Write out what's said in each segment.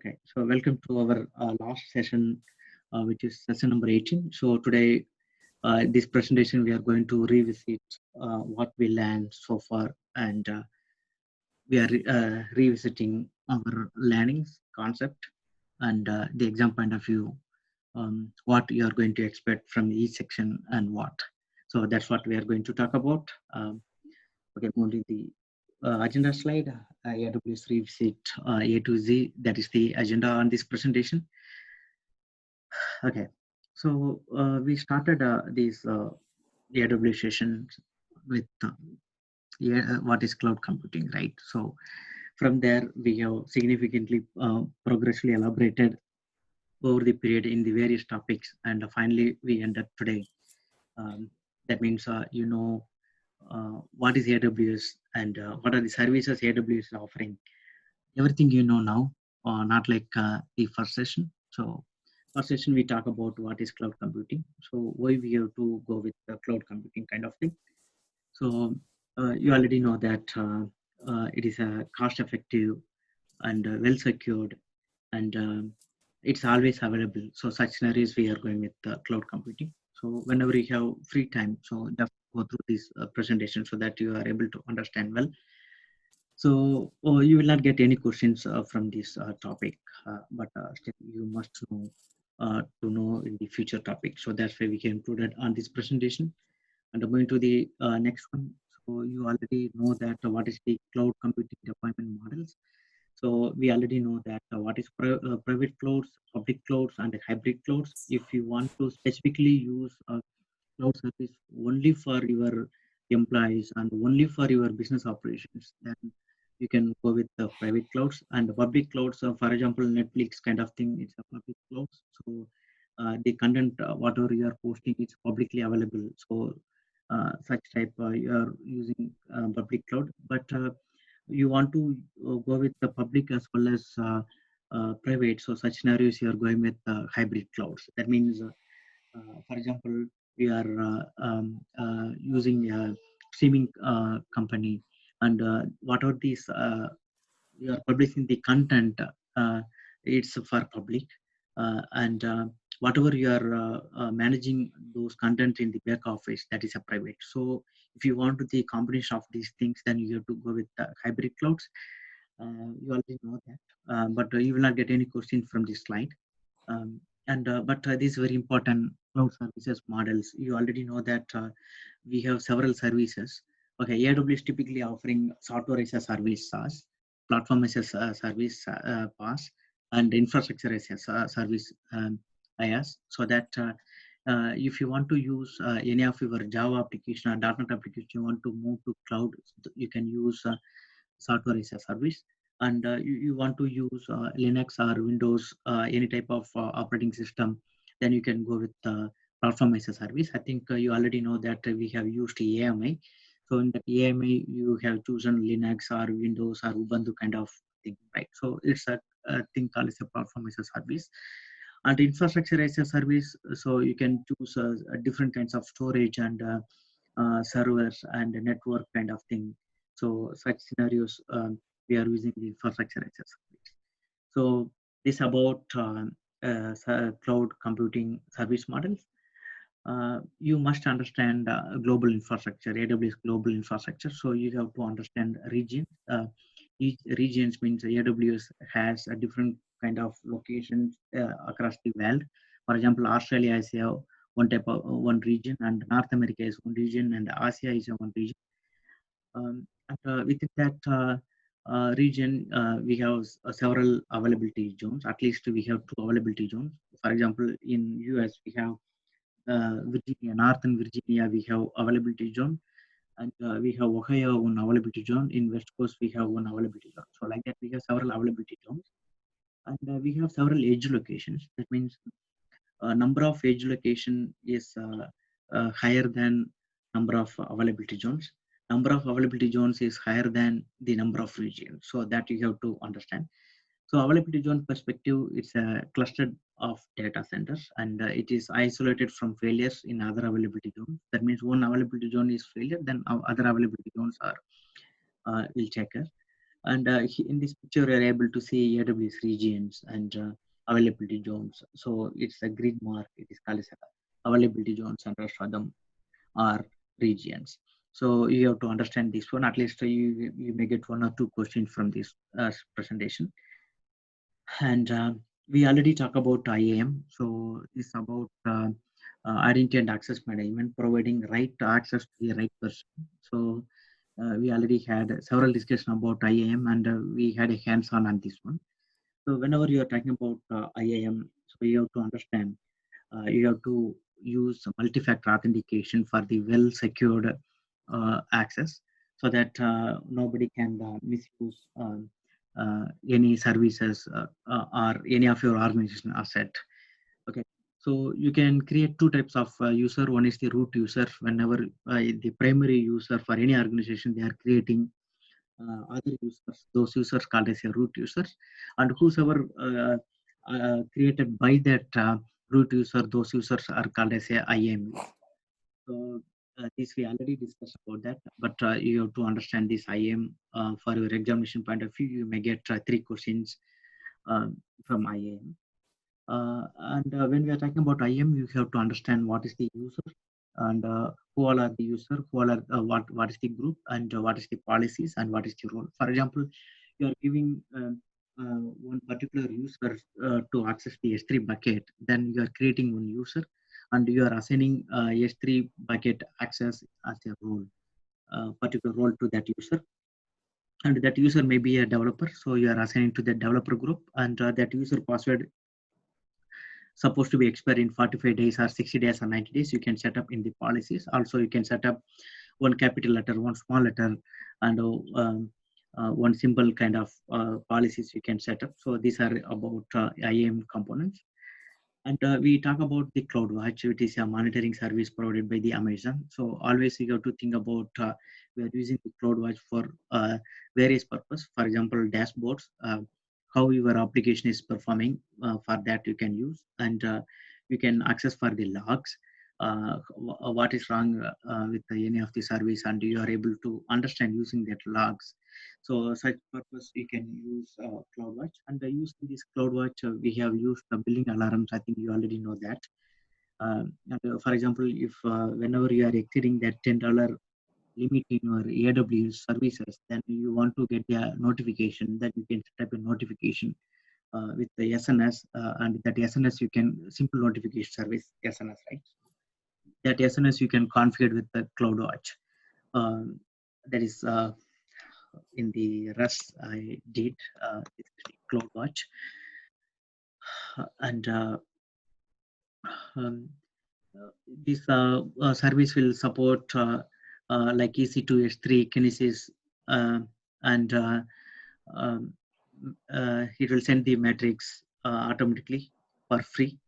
Okay, so welcome to our last session, which is session number 18. So today, this presentation, we are going to revisit what we learned so far, and we are revisiting our learnings concept and the exam point of view, what you are going to expect from each section and what. So that's what we are going to talk about. Okay, moving the agenda slide. AWS revisit A to Z. That is the agenda on this presentation. Okay, so we started these AWS sessions with what is cloud computing, right? So from there, we have significantly progressively elaborated over the period in the various topics, and finally we ended today. That means what is AWS and what are the services AWS is offering. Everything you know now, not like the first session. So first session we talk about what is cloud computing. So why we have to go with the cloud computing kind of thing. So you already know that it is a cost effective and well secured, and it's always available. So such scenarios we are going with cloud computing. So whenever you have free time, so just go through this presentation so that you are able to understand well. So you will not get any questions from this topic, but still you must know to know in the future topic. So that's why we can include it on this presentation. And going to the next one. So you already know that what is the cloud computing deployment models. So we already know that what is private clouds, public clouds, and hybrid clouds. If you want to specifically use a cloud service only for your employees and only for your business operations, then you can go with the private clouds and the public clouds. For example, Netflix kind of thing, it's a public cloud. So the content, whatever you are posting, is publicly available. So such type you are using public cloud, but you want to go with the public as well as private. So such scenarios you are going with hybrid clouds. That means, for example, we are using a streaming company, and what are these? You are publishing the content. It's for public, and whatever you are managing those content in the back office, that is a private. So if you want to the combination of these things, then you have to go with hybrid clouds. You already know that, but you will not get any questions from this slide. And but these very important cloud services models. You already know that we have several services. Okay, AWS typically offering software as a service SaaS, platform as a service PaaS, and infrastructure as a service IaaS. So that if you want to use any of your Java application or .NET application, you want to move to cloud, you can use software as a service. And you want to use Linux or Windows, any type of operating system, then you can go with platform as a service. I think you already know that we have used AMI. So in the AMI, you have chosen Linux or Windows or Ubuntu kind of thing, right? So it's a thing called as a platform as a service. And infrastructure as a service, so you can choose different kinds of storage and servers and network kind of thing. So such scenarios we are using the infrastructure as a service. So this about cloud computing service models. You must understand global infrastructure, AWS global infrastructure. So you have to understand region. Each regions means AWS has a different kind of locations across the world. For example, Australia is one type of one region, and North America is one region, and Asia is one region. And within that region, we have several availability zones. At least we have two availability zones. For example, in US, we have Virginia, Northern Virginia, we have availability zone, and we have Ohio one availability zone. In West Coast, we have one availability zone. So like that, we have several availability zones, and we have several edge locations. That means number of edge location is higher than number of availability zones. Number of availability zones is higher than the number of regions. So that you have to understand. So availability zone perspective, it's a cluster of data centers, and it is isolated from failures in other availability zones. That means one availability zone is failure, then other availability zones are will check it. And in this picture, we are able to see AWS regions and availability zones. So it's a grid mark. It is called as availability zones, and rest of them are regions. So you have to understand this one. At least you may get one or two questions from this presentation. And we already talked about IAM. So it's about identity and access management, providing right access to the right person. So we already had several discussion about IAM, and we had a hands-on on this one. So whenever you are talking about IAM, so you have to understand, you have to use multi-factor authentication for the well-secured access, so that nobody can misuse any services or any of your organization asset. Okay, so you can create two types of user. One is the root user. Whenever the primary user for any organization, they are creating other users, those users called as a root users, and whosoever created by that root user, those users are called as a IAM. So this we already discussed about that, but you have to understand this IAM for your examination point of view. You may get three questions from IAM. And when we are talking about IAM, you have to understand what is the user, and who all are the user, who all are what is the group, and what is the policies, and what is the role. For example, you are giving one particular user to access the S3 bucket, then you are creating one user, and you are assigning S3 bucket access as a role, particular role to that user. And that user may be a developer, so you are assigning to the developer group, and that user password supposed to be expired in 45 days or 60 days or 90 days. You can set up in the policies. Also, you can set up one capital letter, one small letter, and one simple kind of policies you can set up. So these are about IAM components. And we talk about the CloudWatch, which is a monitoring service provided by the Amazon. So always you have to think about we are using the CloudWatch for various purposes. For example, dashboards, how your application is performing. For that you can use, and you can access for the logs. What is wrong with any of the service, and you are able to understand using that logs. So such purpose you can use CloudWatch, and using this CloudWatch we have used the billing alarms. I think you already know that. For example, if whenever you are exceeding that $10 limit in your AWS services, then you want to get a notification, that you can set up a notification with the SNS, and that SNS you can simple notification service SNS, right? That SNS you can configure with the CloudWatch. That is in the rest I did CloudWatch, and um, this service will support like EC2, S3, Kinesis, and um, it will send the metrics automatically for free.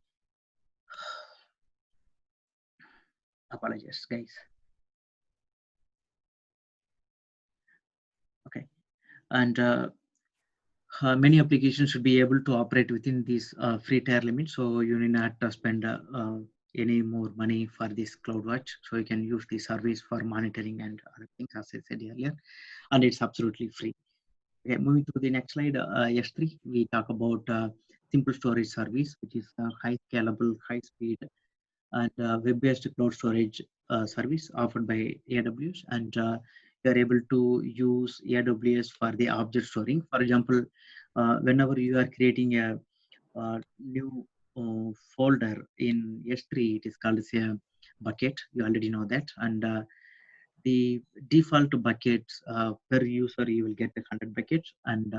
Apologies, guys. Okay, and many applications should be able to operate within these free tier limits, so you need not to spend any more money for this CloudWatch. So you can use the service for monitoring and other things, as I said earlier, and it's absolutely free. Okay, moving to the next slide, S3, we talk about simple storage service, which is high scalable, high speed, and web-based cloud storage service offered by AWS, and you are able to use AWS for the object storing. For example, whenever you are creating a new folder in S3, it is called as a bucket. You already know that, and the default buckets per user, you will get 100 buckets, and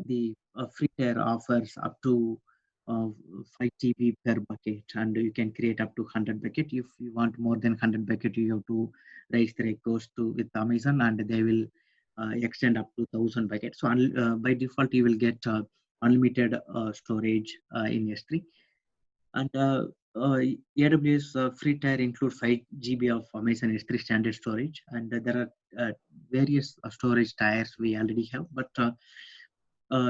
the free tier offers up to 5 GB per bucket, and you can create up to 100 bucket. If you want more than 100 bucket, you have to raise the request to with Amazon, and they will extend up to 1,000 buckets. So by default, you will get unlimited storage in S3. And AWS free tier includes 5 GB of Amazon S3 standard storage, and there are various storage tiers we already have, but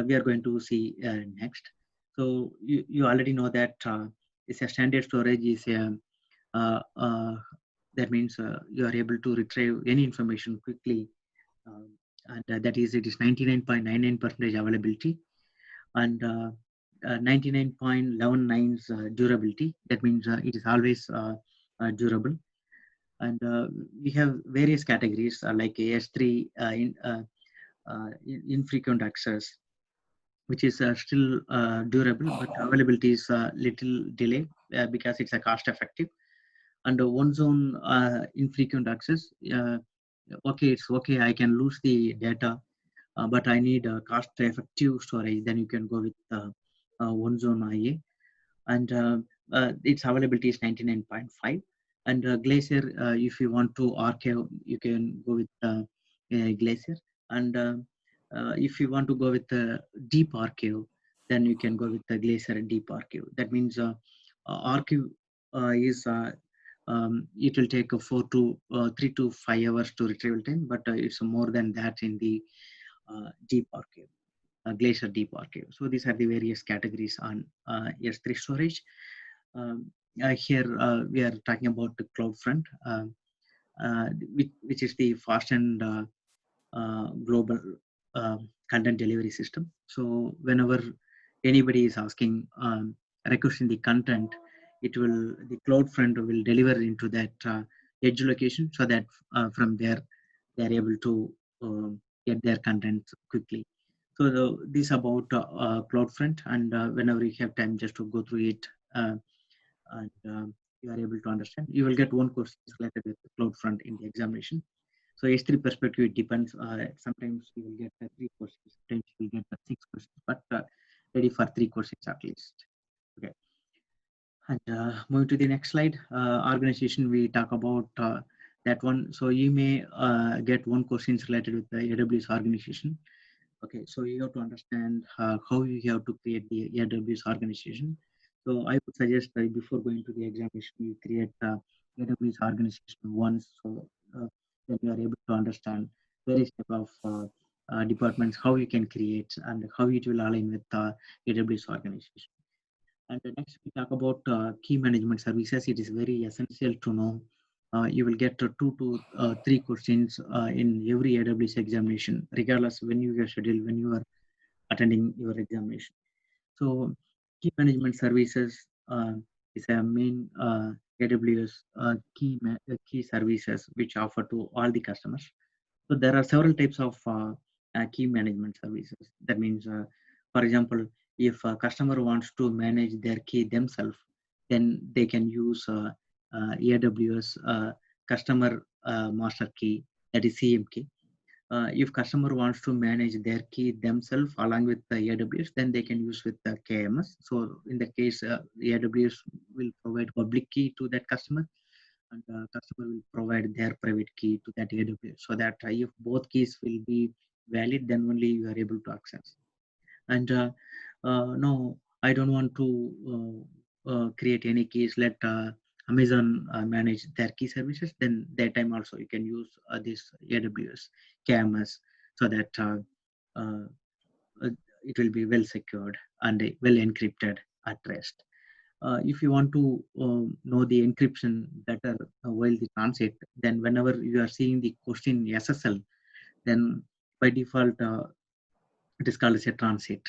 we are going to see next. So you already know that it's a standard storage is a that means you are able to retrieve any information quickly and that is it is 99.99% availability, and 99.119 durability. That means it is always durable. And we have various categories like AS3 infrequent access, which is still durable, but availability is little delay because it's a cost effective. And one zone infrequent access, okay, it's okay, I can lose the data, but I need a cost effective storage, then you can go with one zone IA. And its availability is 99.5. And Glacier, if you want to archive, you can go with Glacier. And if you want to go with deep archive, then you can go with the Glacier deep archive. That means archive is it will take 3 to 5 hours to retrieval time, but it's more than that in the deep archive, Glacier deep archive. So these are the various categories on S3 storage. Here we are talking about the CloudFront, which is the fast and global content delivery system. So whenever anybody is asking, requesting the content, the CloudFront will deliver into that edge location, so that from there they are able to get their content quickly. So this about CloudFront, and whenever you have time, just to go through it, and you are able to understand. You will get one question related with the CloudFront in the examination. So S3 perspective, it depends. Sometimes you will get 3 questions, sometimes you will get 6 questions, but ready for 3 questions at least. Okay. And moving to the next slide, organization, we talk about that one. So you may get one questions related with the AWS organization. Okay, so you have to understand how you have to create the AWS organization. So I would suggest that before going to the examination, you create AWS organization once, so then you are able to understand various type of departments, how you can create and how it will align with AWS organization. And next we talk about key management services. It is very essential to know. You will get 2 to 3 questions in every AWS examination, regardless when you are scheduled, when you are attending your examination. So key management services is a main AWS key services which offer to all the customers. So there are several types of key management services. That means, for example, if a customer wants to manage their key themselves, then they can use AWS customer master key, that is CMK. If customer wants to manage their key themselves along with the AWS, then they can use with the KMS. So in the case, AWS will provide public key to that customer, and the customer will provide their private key to that AWS, so that if both keys will be valid, then only you are able to access. And no, I don't want to create any keys. Let Amazon manage their key services. Then that time also you can use this AWS KMS, so that it will be well secured and well encrypted at rest. If you want to know the encryption better while the transit, then whenever you are seeing the question SSL, then by default it is called as a transit.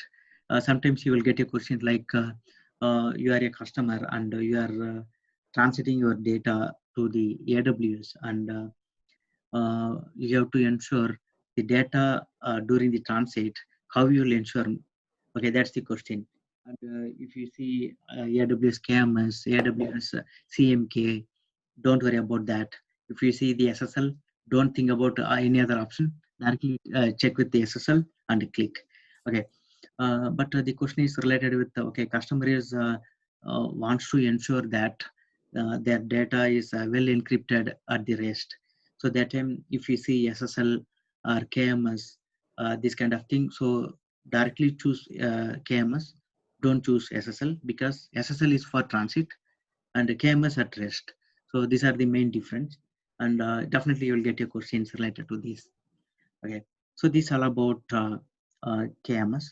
Sometimes you will get a question like you are a customer and you are transiting your data to the AWS, and you have to ensure the data during the transit. How you will ensure? Okay, that's the question. And if you see AWS KMS, AWS CMK, don't worry about that. If you see the SSL, don't think about any other option. Directly check with the SSL and click. Okay, but the question is related with okay, customer is wants to ensure that their data is well encrypted at the rest. So that time, if you see SSL or KMS, this kind of thing, so directly choose KMS. Don't choose SSL, because SSL is for transit and KMS at rest. So these are the main difference, and definitely you will get your questions related to this. Okay, so this all about KMS.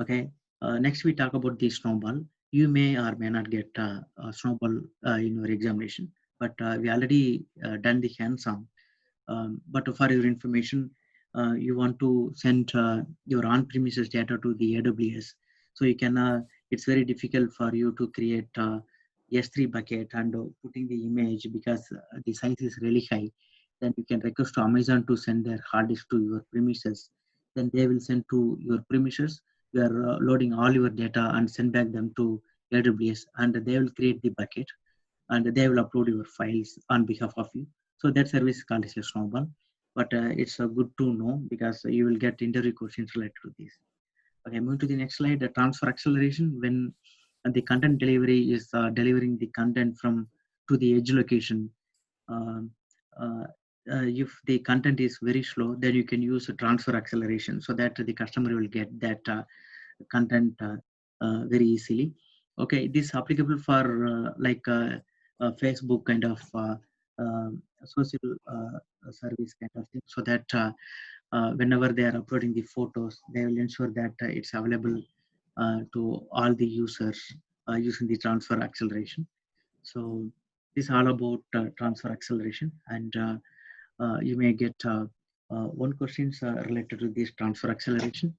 Okay, next we talk about the snowball. You may or may not get a snowball in your examination, but we already done the hands-on. But for your information, you want to send your on-premises data to the AWS. So you can, it's very difficult for you to create S3 bucket and putting the image because the size is really high. Then you can request to Amazon to send their hard disk to your premises. Then they will send to your premises. You are loading all your data and send back them to AWS, and they will create the bucket and they will upload your files on behalf of you. So that service is called as a Snowball. But it's good to know because you will get interview questions related to this. Okay, moving to the next slide, the transfer acceleration. When the content delivery is delivering the content from to the edge location, um, uh, if the content is very slow, then you can use a transfer acceleration so that the customer will get that content very easily. Okay, this is applicable for Facebook kind of social service kind of thing, so that whenever they are uploading the photos, they will ensure that it's available to all the users using the transfer acceleration. So this is all about transfer acceleration, and you may get one questions related to this transfer acceleration.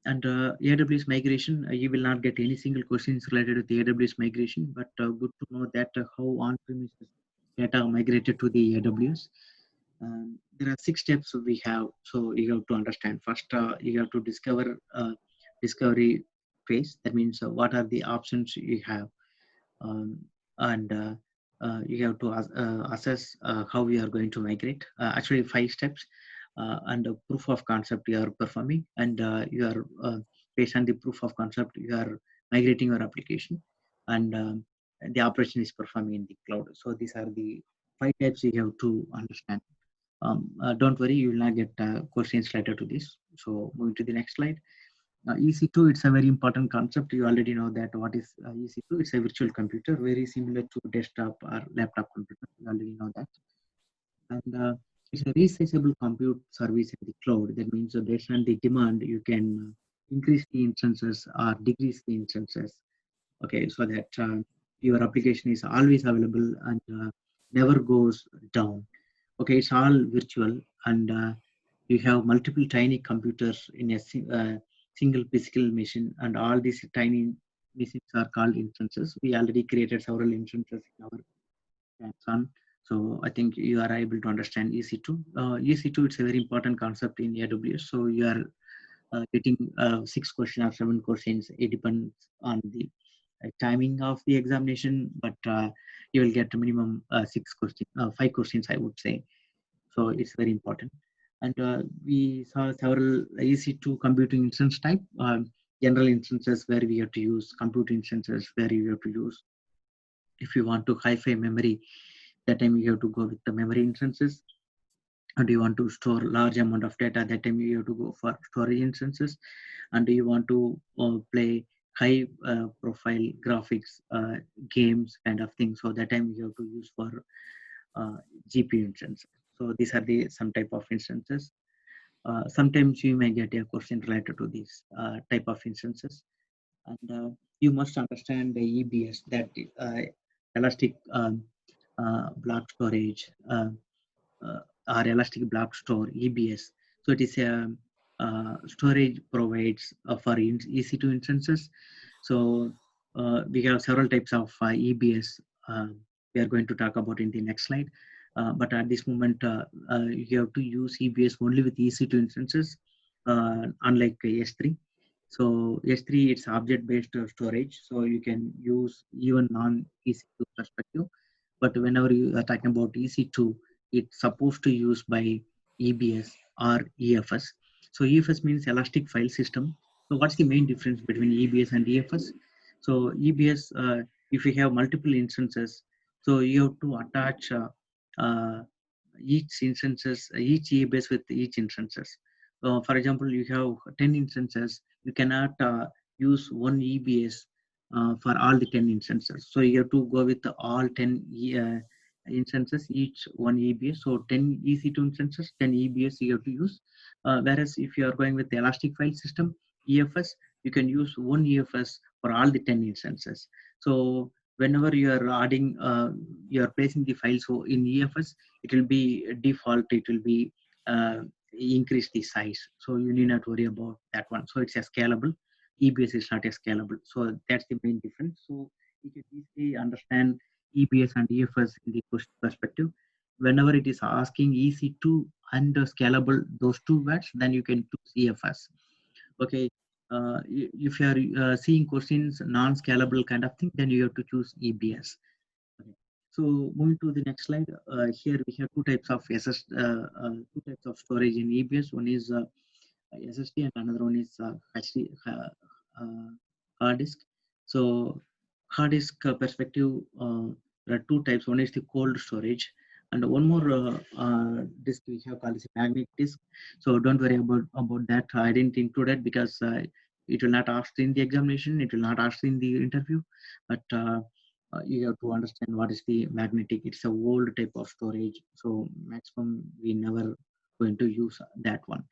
And AWS migration, you will not get any single questions related to the AWS migration, but good to know that how on-premises data migrated to the AWS. There are 6 steps we have, so you have to understand. First, you have to discover discovery phase. That means what are the options you have, um, and you have to assess how we are going to migrate. Actually, 5 steps, and a proof of concept you are performing, and you are based on the proof of concept you are migrating your application, and the operation is performing in the cloud. So these are the 5 types you have to understand. Don't worry, you will not get questions related to this. So moving to the next slide. EC2, it's a very important concept. You already know that what is EC2. It's a virtual computer, very similar to desktop or laptop computer. You already know that. And it's a resizable compute service in the cloud. That means based on the demand, you can increase the instances or decrease the instances. Okay, so that your application is always available and never goes down. Okay, it's all virtual, and you have multiple tiny computers in a single physical machine, and all these tiny machines are called instances. We already created several instances in our hands-on, so I think you are able to understand EC2. EC2, it's a very important concept in AWS. So you are getting 6 questions or 7 questions. It depends on the timing of the examination, but you will get a minimum 6 questions, 5 questions, I would say. So it's very important. And we saw several EC2 computing instance type, general instances where we have to use compute instances, where you have to use, if you want to high-fi memory, that time you have to go with the memory instances. And you want to store large amount of data, that time you have to go for storage instances. And you want to play high profile graphics games kind of thing, so that time you have to use for GPU instances. So these are the some type of instances. Sometimes you may get a question related to these type of instances, and you must understand the EBS, that elastic block storage, or elastic block store, EBS. So it is a storage provides for EC2 instances. So we have several types of EBS. We are going to talk about in the next slide. But at this moment, you have to use EBS only with EC2 instances, unlike S3. So S3, it's object-based storage, so you can use even non-EC2 perspective. But whenever you are talking about EC2, it's supposed to use by EBS or EFS. So EFS means Elastic File System. So what's the main difference between EBS and EFS? So EBS, if you have multiple instances, so you have to attach uh, each instances, each EBS with each instances. For example, you have 10 instances, you cannot use one EBS for all the 10 instances. So you have to go with all 10 instances, each one EBS. So 10 EC2 instances, 10 EBS you have to use. Whereas if you are going with the Elastic File System, EFS, you can use one EFS for all the 10 instances. So whenever you are adding, you are placing the files in EFS, it will be default, it will be increase the size. So you need not worry about that one. So it's a scalable. EBS is not a scalable. So that's the main difference. So you can easily understand EBS and EFS in the question perspective. Whenever it is asking EC2 and scalable, those two words, then you can choose EFS. Okay. If you are seeing questions non-scalable kind of thing, then you have to choose EBS. Okay. So moving to the next slide, here we have two types of two types of storage in EBS. One is SSD and another one is HD, hard disk. So hard disk perspective, there are two types. One is the cold storage, and one more disk we have called is magnetic disk. So don't worry about that. I didn't include it because it will not ask in the examination. It will not ask in the interview, but you have to understand what is the magnetic. It's a old type of storage, so maximum we never going to use that one.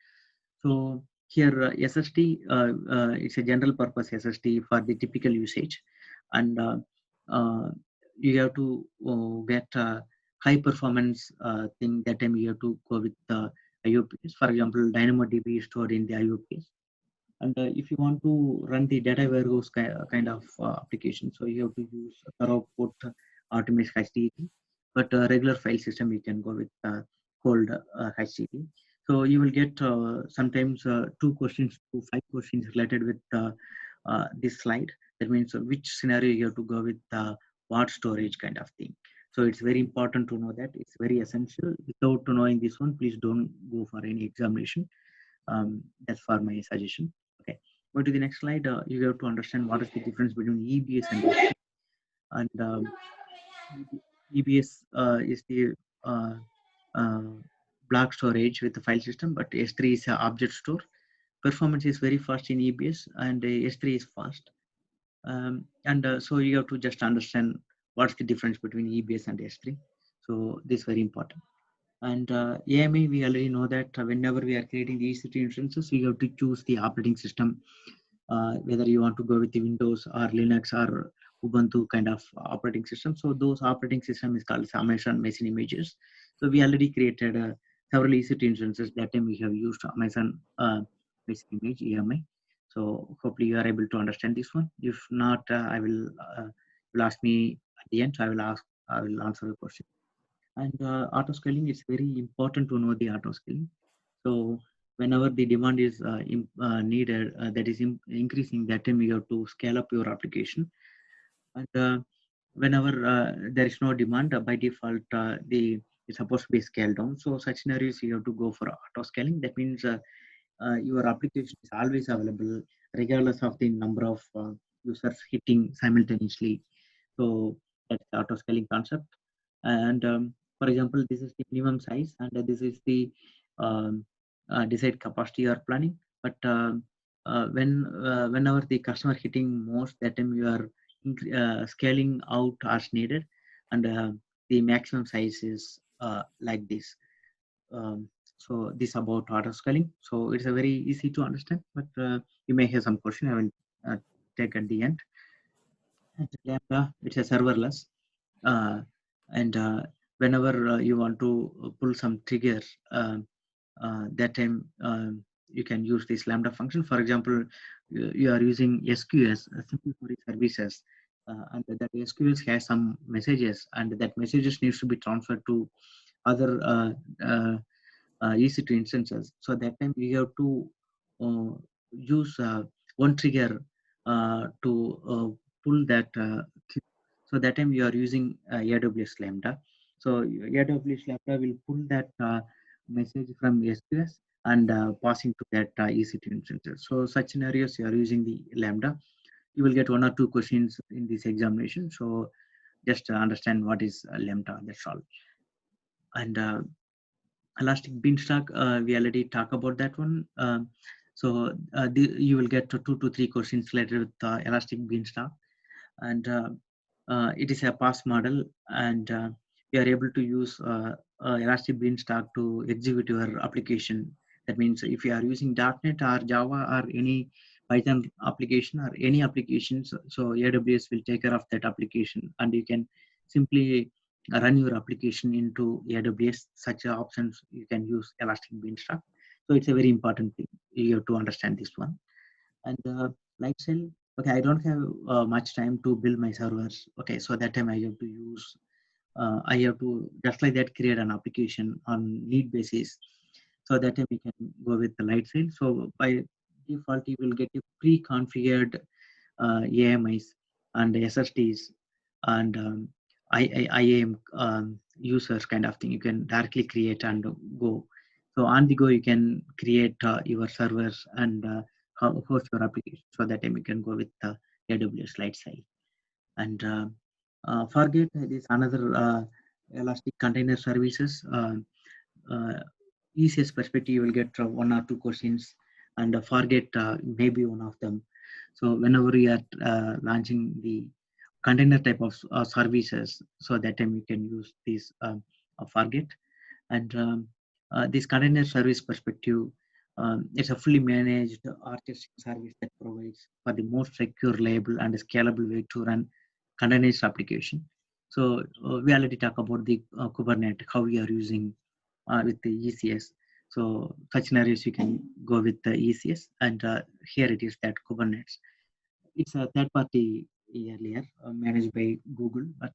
So here SSD, it's a general purpose SSD for the typical usage, and uh, you have to get high performance thing. That time you have to go with IOPS. For example, DynamoDB is stored in the IOPS. And if you want to run the data warehouse kind of application, so you have to use Thorough Artemis HDD. But regular file system, you can go with cold HDD. So you will get sometimes 2 questions to 5 questions related with this slide. That means which scenario you have to go with what storage kind of thing. So it's very important to know that. It's very essential. Without knowing this one, please don't go for any examination. That's for my suggestion. Okay, go to the next slide. You have to understand what is the difference between EBS and S3. And EBS is the uh, block storage with the file system, but S3 is an object store. Performance is very fast in EBS, and S3 is fast. And so you have to just understand what's the difference between EBS and S3. So this is very important. And AMI, we already know that whenever we are creating the EC2 instances, we have to choose the operating system, whether you want to go with the Windows or Linux or Ubuntu kind of operating system. So those operating system is called Amazon Machine Images. So we already created several EC2 instances. That time we have used Amazon Machine Image, AMI. So hopefully you are able to understand this one. If not, I will ask me at the end. I will answer the question. And auto scaling is very important to know the auto scaling. So whenever the demand is needed, that is increasing, that time you have to scale up your application. And whenever there is no demand, by default, it's supposed to be scaled down. So such scenarios you have to go for auto scaling. That means your application is always available regardless of the number of users hitting simultaneously. So that's the auto scaling concept. And for example, this is the minimum size, and this is the desired capacity you are planning. But whenever the customer hitting most, that time you are scaling out as needed, and the maximum size is like this. So this about auto scaling. So it's a very easy to understand, but you may have some question. I will take at the end. And Lambda, it's a serverless, and whenever you want to pull some trigger, that time you can use this Lambda function. For example, you are using SQS, Simple Query Services, and that SQS has some messages, and that messages needs to be transferred to other EC2 instances. So that time we have to use one trigger to pull that. So that time you are using AWS Lambda. So AWS Lambda will pull that message from SQS and passing to that EC2 instances. So such scenarios you are using the Lambda. You will get 1 or 2 questions in this examination. So just understand what is Lambda. That's all. And Elastic Beanstalk, we already talked about that one. You will get 2 to 3 questions later with Elastic Beanstalk, and it is a pass model, and you are able to use Elastic Beanstalk to execute your application. That means if you are using .NET or Java or any Python application or any applications, so AWS will take care of that application, and you can simply run your application into AWS. Such options you can use Elastic Beanstalk. So it's a very important thing. You have to understand this one. And Lightsail, okay, I don't have much time to build my servers. Okay, so that time I have to just like that create an application on need basis. So that time we can go with the Lightsail. So by default, you will get a pre-configured AMIs and SSDs and IAM users kind of thing. You can directly create and go. So on the go, you can create your servers and host your application. So that time you can go with AWS Lightsail. And forget this another Elastic Container Services. Easiest perspective, you will get one or two questions and forget maybe one of them. So whenever you are launching the container type of services, so that time you can use this forget. And this container service perspective, it's a fully managed orchestration service that provides for the most secure, reliable, and scalable way to run containerized application. So we already talked about the Kubernetes, how we are using with the ECS. So such scenarios you can go with the ECS, and here it is that Kubernetes. It's a third party earlier managed by Google, but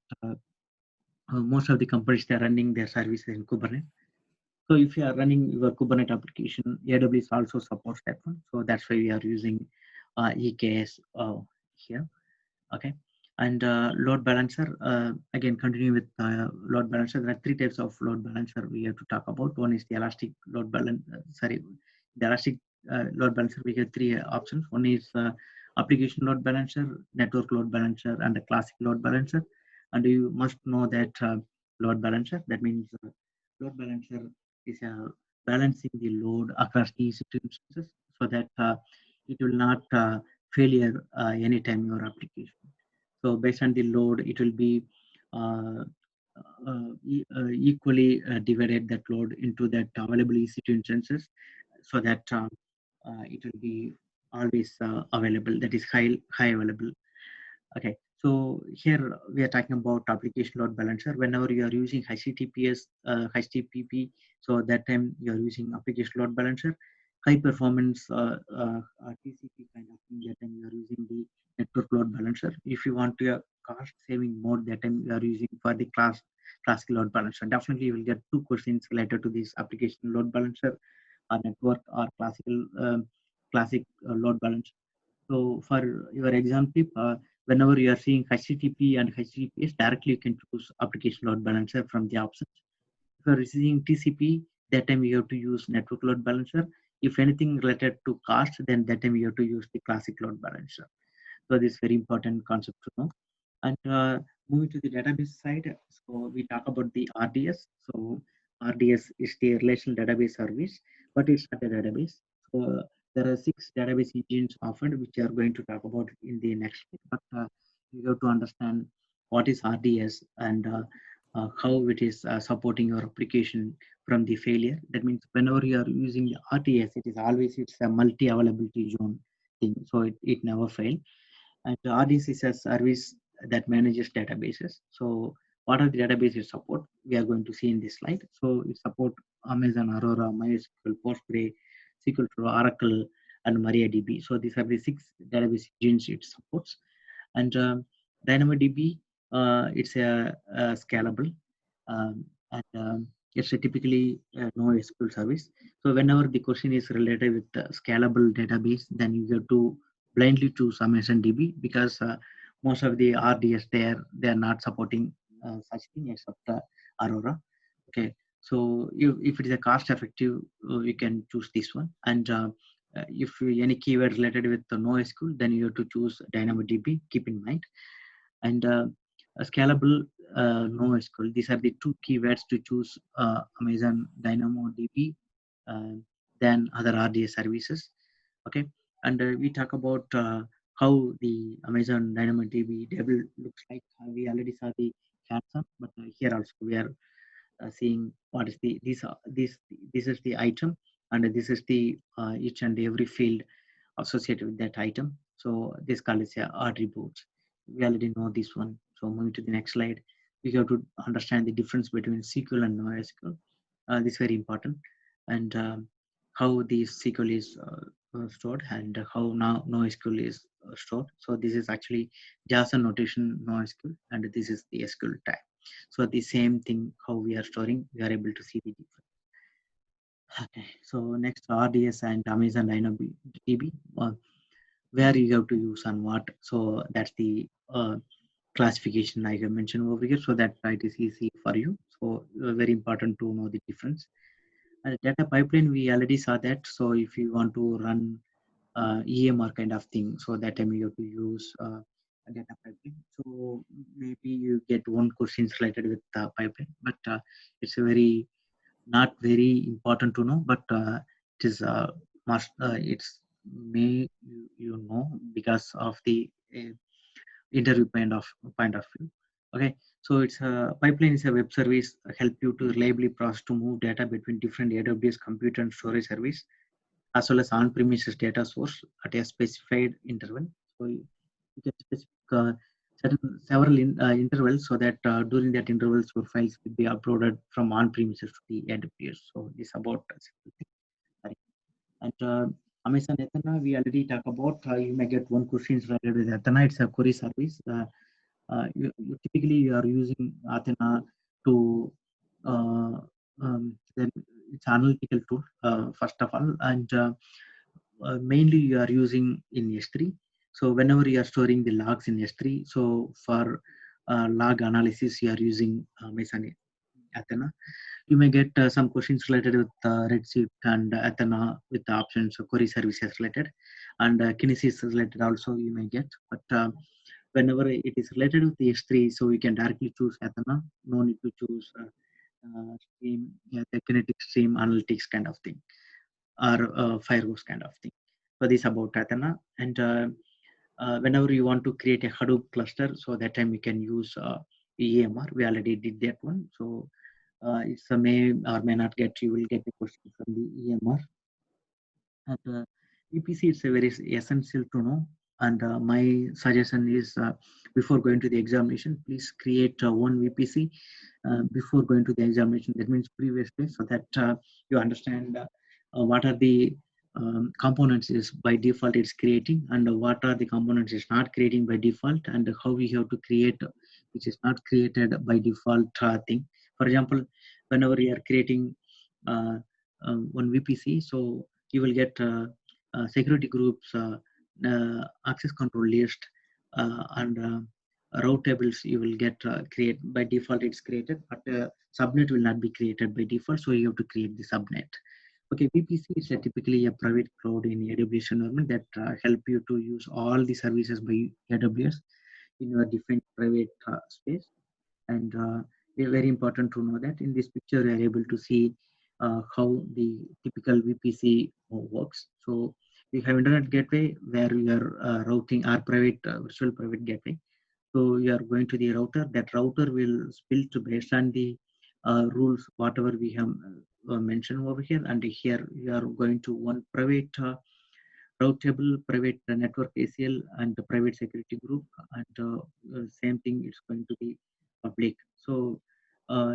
most of the companies they are running their services in Kubernetes. So if you are running your Kubernetes application, AWS also supports that one. So that's why we are using EKS here. Okay. And load balancer, again, continue with load balancer. There are three types of load balancer we have to talk about. One is the elastic load balance, the elastic load balancer. We have three options. One is application load balancer, network load balancer, and a classic load balancer. And you must know that load balancer, that means load balancer is balancing the load across these instances so that it will not failure anytime your application. So based on the load, it will be uh, equally divided that load into that available EC2 instances so that it will be always available, that is high available. Okay, so here we are talking about application load balancer. Whenever you are using HTTPS, HTTP, so that time you are using application load balancer. High performance TCP kind of thing, that time you are using the network load balancer. If you want to cost saving mode, that time you are using for the classic load balancer. Definitely you will get two questions related to this application load balancer or network or classic load balancer. So for your example, whenever you are seeing HTTP and HTTPS, directly you can choose application load balancer from the options. If you are receiving TCP, that time you have to use network load balancer. If anything related to cost, then that time you have to use the classic load balancer. So this is very important concept to know. And moving to the database side, so we talk about the RDS. So RDS is the relational database service, but it's not a database. So there are 6 database engines offered, which we are going to talk about in the next slide. But you have to understand what is RDS and how it is supporting your application from the failure. That means whenever you are using the RDS, it's a multi-availability zone thing, so it never fails. And RDS is a service that manages databases. So what are the databases support? We are going to see in this slide. So it support Amazon Aurora, MySQL, Postgre, SQL Server, Oracle, and MariaDB. So these are the 6 database engines it supports. And DynamoDB, it's a scalable and it's a typically NoSQL service. So whenever the question is related with the scalable database, then you have to blindly choose Amazon DB because most of the RDS they are not supporting such thing except Aurora. Okay, so if it is a cost effective, you can choose this one. And if any keyword related with the NoSQL, then you have to choose DynamoDB. Keep in mind. And a scalable NoSQL. These are the 2 keywords to choose Amazon DynamoDB than other RDS services. Okay, and we talk about how the Amazon DynamoDB table looks like. We already saw the hands-on, but here also we are seeing what is the this is the item, and this is the each and every field associated with that item. So this called is a attributes. We already know this one. So moving to the next slide, we have to understand the difference between SQL and NoSQL. This is very important. And how the SQL is stored and how now NoSQL is stored. So this is actually JSON notation NoSQL, and this is the SQL tag. So the same thing how we are storing, we are able to see the difference. Okay, so next RDS and Amazon DynamoDB, where you have to use and what. So that's the classification I have mentioned over here, so that it is easy for you. So very important to know the difference. Data pipeline, we already saw that. So if you want to run EMR kind of thing, so that time you have to use a data pipeline. So maybe you get one questions related with the pipeline, but it's a very not very important to know, but it is must it's may you know because of the interview point of view. Okay, so it's a pipeline is a web service help you to reliably process to move data between different AWS computer and storage service as well as on-premises data source at a specified interval. So you get specific several intervals, so that during that intervals your files will be uploaded from on-premises to the AWS. So this about sorry. And Amazon Athena, we already talk about. You may get one question related with Athena. It's a query service. You typically you are using Athena to then it's analytical tool first of all, and mainly you are using in S3. So whenever you are storing the logs in S3, so for log analysis you are using Amazon Athena. You may get some questions related with Redshift and Athena with the options query services related, and Kinesis related also you may get. But whenever it is related with the S3, so you can directly choose Athena. No need to choose stream, yeah, the kinetic stream analytics kind of thing, or Fireworks kind of thing. So this about Athena. And whenever you want to create a Hadoop cluster, so that time you can use EMR. We already did that one. So it's a may or may not get, you will get a question from the EMR. And VPC is a very essential to know. And my suggestion is before going to the examination, please create one VPC before going to the examination. That means previous day, so that you understand what are the components is by default it's creating, and what are the components is not creating by default, and how we have to create which is not created by default thing. For example, whenever you are creating one VPC, so you will get security groups, access control list, and route tables you will get create by default it's created, but subnet will not be created by default, so you have to create the subnet. Okay, VPC is typically a private cloud in AWS environment that help you to use all the services by AWS in your different private space. And very important to know that in this picture we are able to see how the typical VPC works. So we have internet gateway where we are routing our private virtual private gateway. So you are going to the router. That router will split based on the rules whatever we have mentioned over here. And here you are going to one private route table, private network ACL, and the private security group, and same thing it's going to be public. So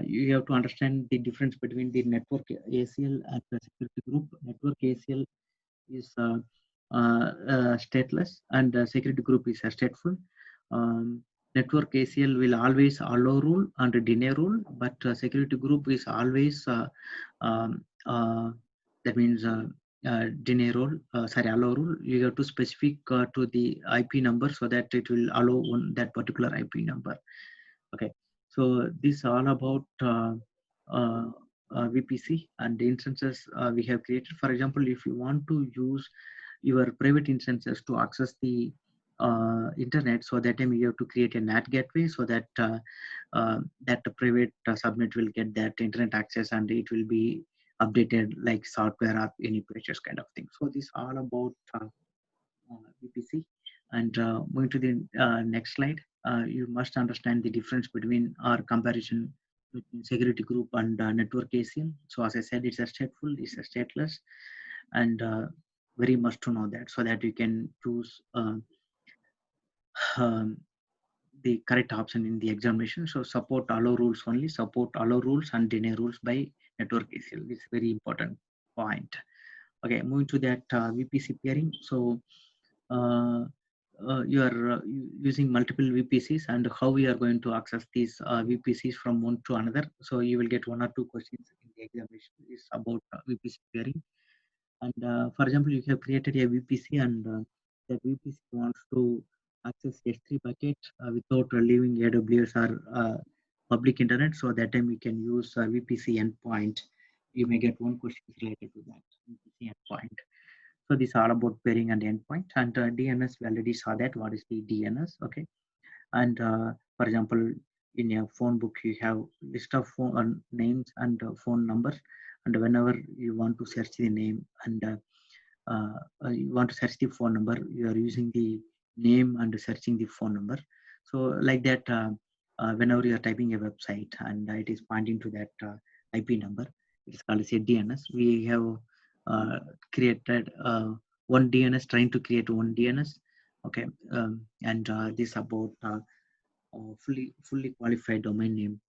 you have to understand the difference between the network ACL and the security group. Network ACL is stateless, and the security group is stateful. Um, Network ACL will always allow rule and deny rule, but security group is always um, that means deny rule, sorry, allow rule. You have to specific to the IP number so that it will allow that particular IP number. Okay, so this all about uh, VPC and the instances we have created. For example, if you want to use your private instances to access the internet, so that time you have to create a NAT gateway so that that the private subnet will get that internet access, and it will be updated like software or any purchase kind of thing. So this all about VPC. And moving to the next slide, you must understand the difference between our comparison between security group and network ACL. So as I said, it's a stateful, it's a stateless, and very much to know that so that you can choose um, the correct option in the examination. So support allow rules only, support allow rules and deny rules by network ACL. This is very important point. Okay, moving to that VPC peering. So you are using multiple VPCs, and how we are going to access these VPCs from one to another. So you will get one or two questions in the examination is about VPC peering. And for example, you have created a VPC, and that VPC wants to access S3 bucket without leaving AWS or public internet. So that time we can use VPC endpoint. You may get one question related to that VPC endpoint. So this is all about pairing and endpoint. And DNS, we already saw that. What is the DNS? Okay. And for example, in your phone book, you have list of phone names and phone numbers. And whenever you want to search the name and you want to search the phone number, you are using the name and searching the phone number. So like that, whenever you are typing a website and it is pointing to that IP number, it is called as a DNS. We have created one DNS, trying to create one DNS. Okay, and this about fully qualified domain name.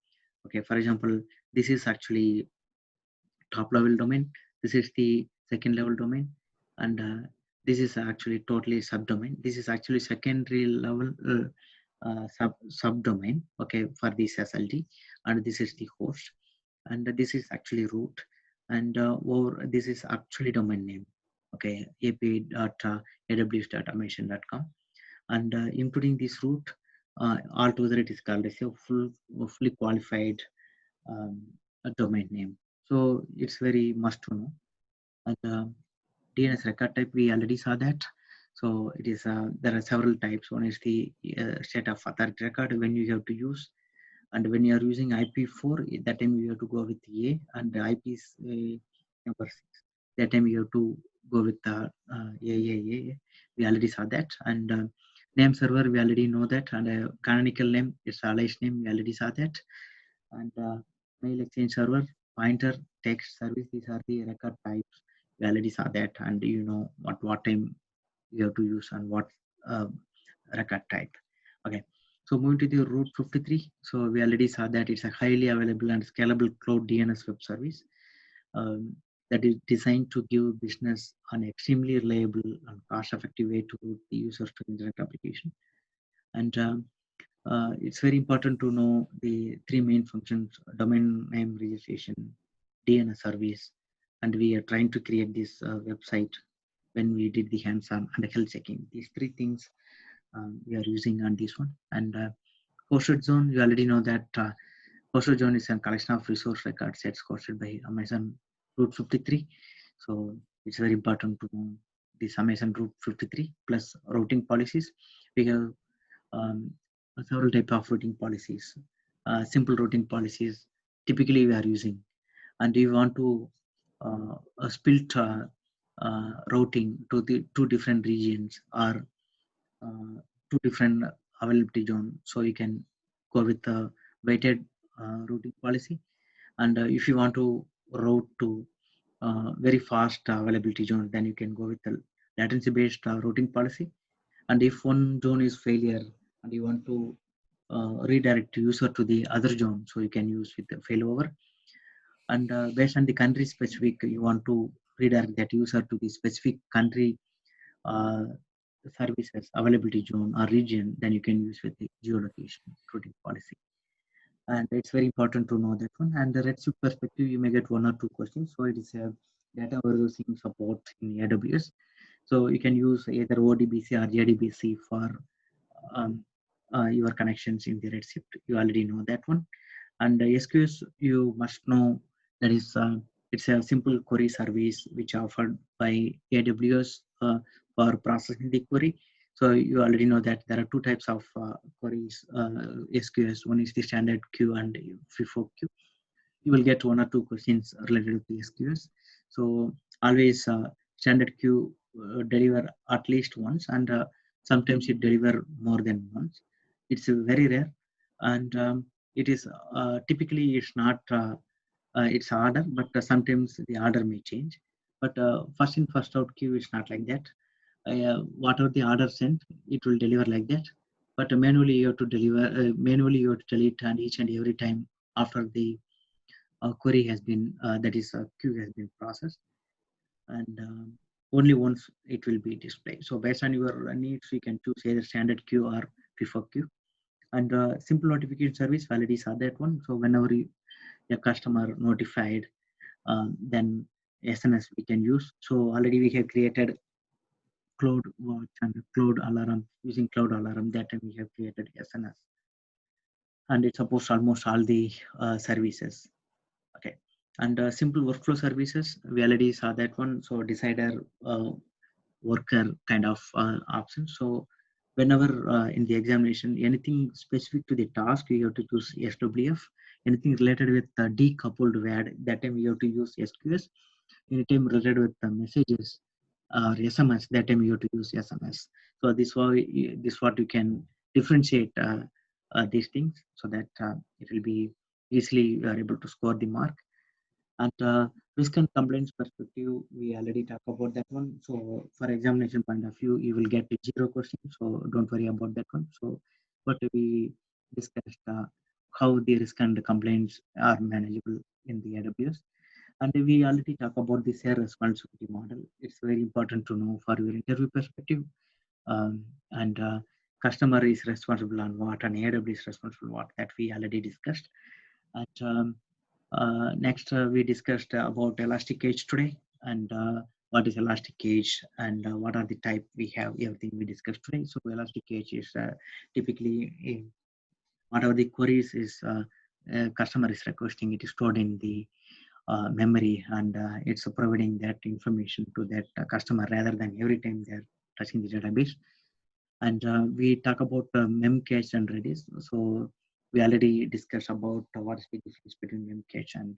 Okay, for example, this is actually top level domain. This is the second level domain, and this is actually totally subdomain. This is actually secondary level subdomain. Okay, for this SLD, and this is the host, and this is actually root, and or this is actually domain name. Okay, ap.aws.amazon.com, and including this root, altogether it is called as a fully qualified um, domain name. So it's very must to know. And DNS record type, we already saw that. So it is there are several types. One is the state of authority record when you have to use, and when you are using IP4, that time you have to go with A, and the IP is number 6. That time you have to go with the AAA. We already saw that. And name server, we already know that. And canonical name, it's alias name, we already saw that. And mail exchange server, pointer, text service, these are the record types. We already saw that, and you know what time you have to use and what uh, record type. Okay, so moving to the Route 53. So we already saw that it's a highly available and scalable cloud DNS web service that is designed to give business an extremely reliable and cost-effective way to route the users to the internet application. And it's very important to know the three main functions: domain name registration, DNS service, and we are trying to create this website when we did the hands-on and the health checking. These three things we are using on this one. And hosted zone, you already know that hosted zone is a collection of resource record sets hosted by Amazon Route 53. So it's very important to know this Amazon Route 53 plus routing policies. We have several type of routing policies. Simple routing policies typically we are using, and we want to split routing to the two different regions or two different availability zone. So you can go with the weighted routing policy, and if you want to route to very fast availability zone, then you can go with the latency based routing policy. And if one zone is failure and you want to redirect user to the other zone, so you can use with the failover. And based on the country specific, you want to redirect that user to the specific country uh, services availability zone or region, then you can use with the geolocation routing policy. And it's very important to know that one. And the Redshift perspective, you may get one or two questions. So it is a data warehousing support in AWS. So you can use either ODBC or JDBC for um, your connections in the Redshift. You already know that one. And SQS, you must know that is it's a simple query service which offered by AWS for processing the query. So you already know that there are two types of queries SQS. One is the standard queue and FIFO queue. You will get one or two questions related to SQS. So always standard queue deliver at least once, and sometimes it deliver more than once. It's very rare, and it is typically it's not it's order, but sometimes the order may change. But first in first out queue is not like that. Whatever the order sent, it will deliver like that. But manually you have to deliver. Manually you have to delete, and each and every time after the query has been that is queue has been processed. and only once it will be displayed. So based on your needs, you can choose either standard queue or prefer queue. And simple notification service validates are that one. So whenever a customer notified, then SNS we can use. So already we have created Cloud Watch and Cloud Alarm. Using Cloud Alarm, that time we have created SNS, and it supports almost all the services. Okay, and simple workflow services we already saw that one. So decider, worker kind of option. So whenever in the examination anything specific to the task, you have to choose SWF. Anything related with decoupled WAD, that time you have to use SQS. Anytime related with the messages or SMS, that time you have to use SMS. So this what you can differentiate these things, so that it will be easily you are able to score the mark. And risk and compliance perspective, we already talked about that one. So for examination point of view, you will get a 0 question. So don't worry about that one. So but we discussed how the risk and complaints are manageable in the AWS. And we already talked about the share responsibility model. It's very important to know for your interview perspective. And customer is responsible on what, and AWS is responsible what, that we already discussed. And next, we discussed about Elastic Cage today, and what is Elastic Cage, and what are the type we have. Everything we discussed today. So Elastic Cage is typically whatever the queries is customer is requesting, it is stored in the memory, and it's providing that information to that customer rather than every time they're touching the database. And we talk about Memcache and Redis. So we already discussed about what is the difference between Memcache and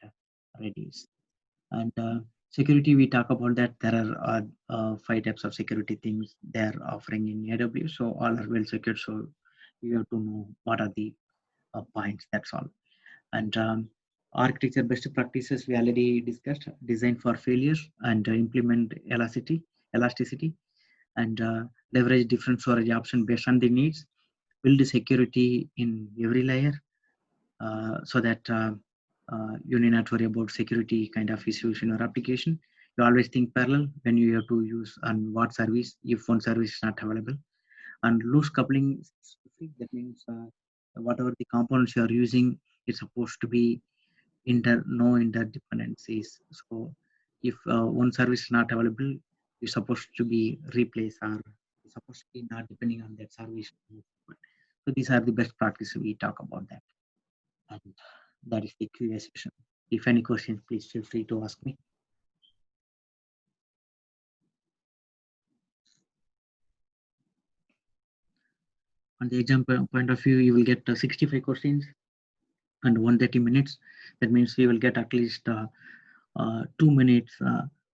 Redis. And security, we talk about that there are 5 types of security things they're offering in AWS. So all are well secured. So you have to know what are the points. That's all. And architecture best practices we already discussed. Design for failure and implement elasticity, and leverage different storage options based on the needs. Build security in every layer, so that you need not worry about security kind of issues in your application. You always think parallel when you have to use on what service if one service is not available. And loose coupling, that means whatever the components you are using, it's supposed to be no interdependencies. So if one service is not available, it's supposed to be replaced, or it's supposed to be not depending on that service. So these are the best practices we talk about that. And that is the Q&A session. If any questions, please feel free to ask me. On the exam point of view, you will get 65 questions and 130 minutes. That means we will get at least 2 minutes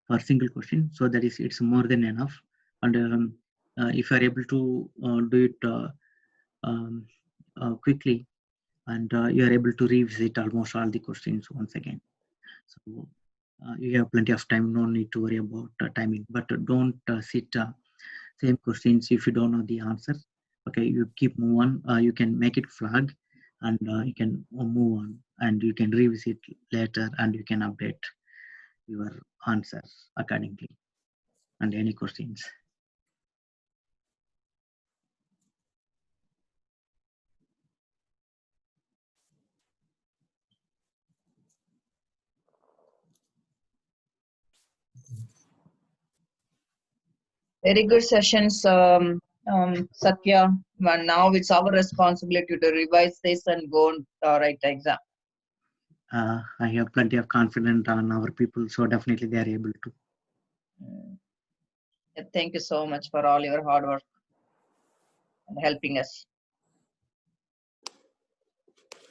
per single question. So that is, it's more than enough. And if you are able to do it um, quickly, and you are able to revisit almost all the questions once again. So you have plenty of time, no need to worry about timing. But don't sit same questions if you don't know the answer. Okay, you keep move on. You can make it flag, and you can move on, and you can revisit later, and you can update your answers accordingly. And any questions? Very good sessions, Satya. But now it's our responsibility to revise this and go and write the exam. I have plenty of confidence on our people, so definitely they are able to. Thank you so much for all your hard work and helping us.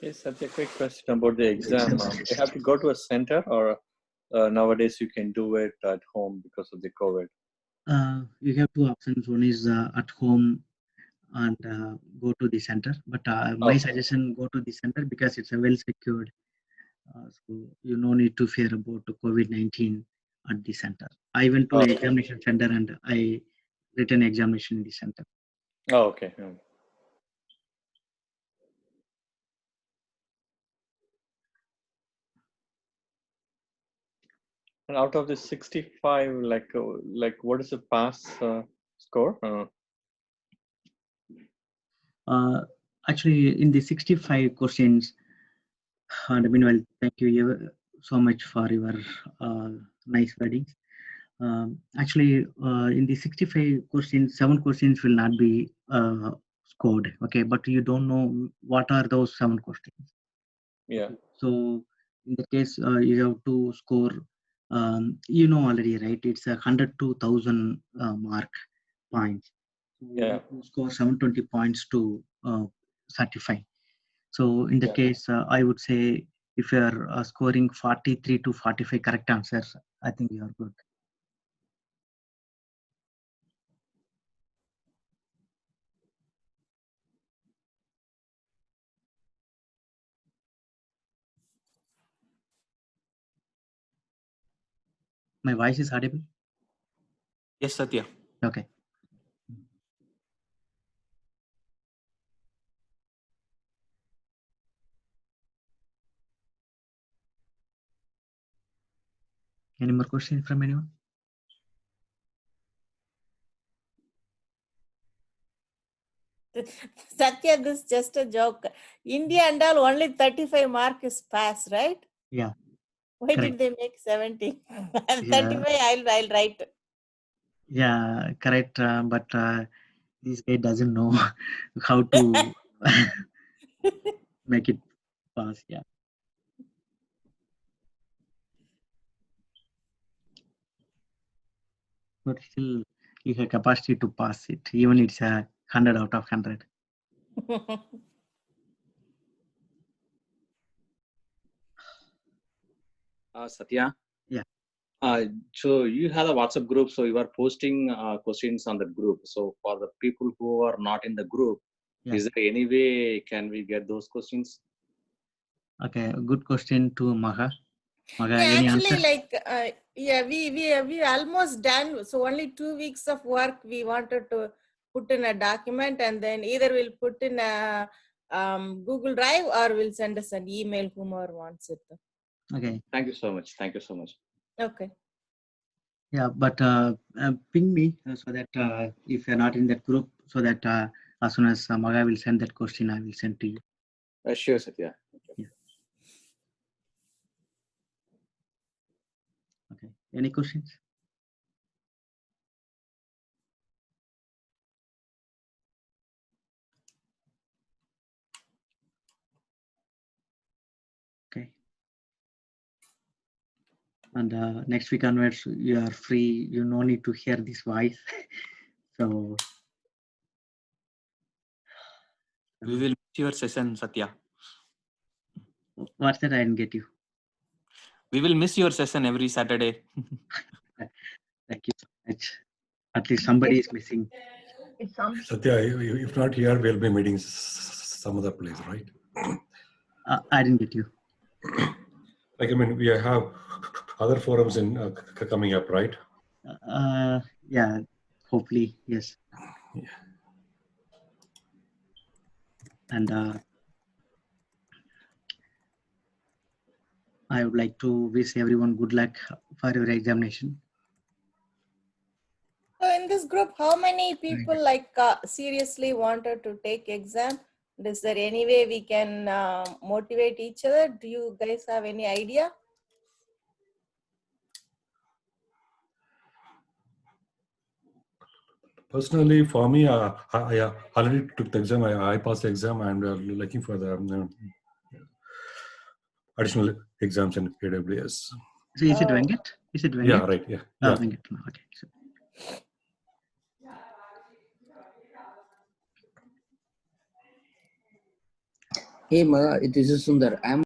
Yes, that's a quick question about the exam. You have to go to a center, or nowadays you can do it at home because of the COVID? You have 2 options. One is at home and go to the center. But my suggestion, go to the center because it's a well secured. So you no need to fear about COVID-19 at the center. I went to examination center and I written examination in the center. Oh, okay. And out of the 65, what is the pass score? Actually, in the 65 questions, and meanwhile, thank you so much for your nice wordings. Actually, in the 65 questions, 7 questions will not be scored, okay? But you don't know what are those 7 questions. Yeah. So in the case, you have to score, you know already, right? It's 100 to 1000 mark points. So you Yeah. have to score 720 points to certify. So in the case, I would say if you are scoring 43 to 45 correct answers, I think you are good. My voice is audible? Yes, Satya. Okay. Any more questions from anyone? Satya, this is just a joke. India and all only 35 mark is pass, right? Yeah. Why Correct. did they make 70? Yeah. 35, I'll write. Yeah, correct. But this guy doesn't know how to make it pass. Yeah. But still, you have capacity to pass it, even it's a 100 out of 100. Satya. Yeah. So you have a WhatsApp group, so you are posting questions on that group. So for the people who are not in the group, Yeah. is there any way can we get those questions? Okay, good question to Maha. Maha, Yeah, any actually, answer? we almost done. So only 2 weeks of work we wanted to put in a document, and then either we'll put in a Google Drive or we'll send us an email, whomever wants it. Okay. Thank you so much. Thank you so much. Okay. Yeah, but ping me so that if you're not in that group, so that as soon as Maga will send that question, I will send to you. Sure, Satya. Yeah. Okay. Any questions? Okay. And next week onwards, you are free. You no need to hear this voice. So We will miss your session, Satya. what's that? I didn't get you. We will miss your session every Saturday. Thank you so much. At least somebody is missing. Satya, if not here, we'll be meeting some other place, right? I didn't get you. Like, I mean, we have other forums in coming up, right? Yeah, hopefully, yes. Yeah. And I would like to wish everyone good luck for your examination. So in this group, how many people seriously wanted to take exam? Is there any way we can motivate each other? Do you guys have any idea? Personally, for me, I already took the exam. I passed the exam, and looking for the additional exams in AWS. So is it Venkat? Is it Venkat? Yeah, right. Yeah. Oh, Venkat. Okay. So, Hey, Maga, this is Sundar. I'm